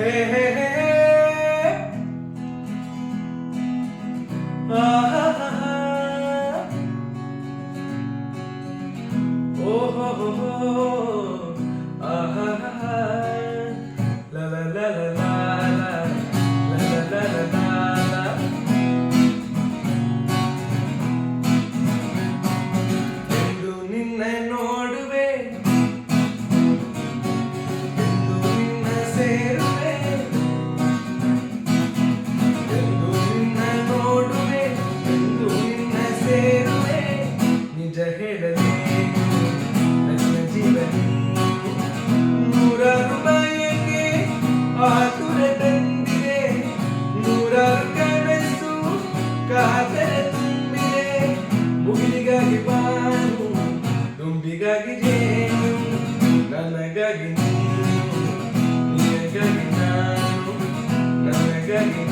ಹೇ ಹೇ ಹೇ ಆಹಾ ಓಹೋ ಆಹಾ ಲಾ ಲಾ ಲಾ ಲಾ ಲಾ ಲಾ ಲಾ ಲಾ ಲಾ. ಎಂದು ನಿನ್ನ ನೋಡುವೆ, ಎಂದು ನಿನ್ನ ಸೇರುವೆ, ಎಂದು ನಿನ್ನ ನೋಡುವೆ, ಎಂದು ನಿನ್ನ ಸೇರುವೆ. ನಿಜ ಹೇಳಲೇನು ನನ್ನ ಜೀವನಿ, ನೂರಾರು ಬಯಕೆ ಆತುರ ತಂದಿದೆ, ನೂರಾರು ಕನಸು ಕಾತರ ತುಂಬಿದೆ. ಮುಗಿಲಿಗಾಗಿ ಬಾನು, ತುಂಬಿಗಾಗಿ ಜೇನು, ನನಗಾಗಿ ನೀನು, ನಿನಗಾಗಿ ನಾನು, ನನಗಾಗಿ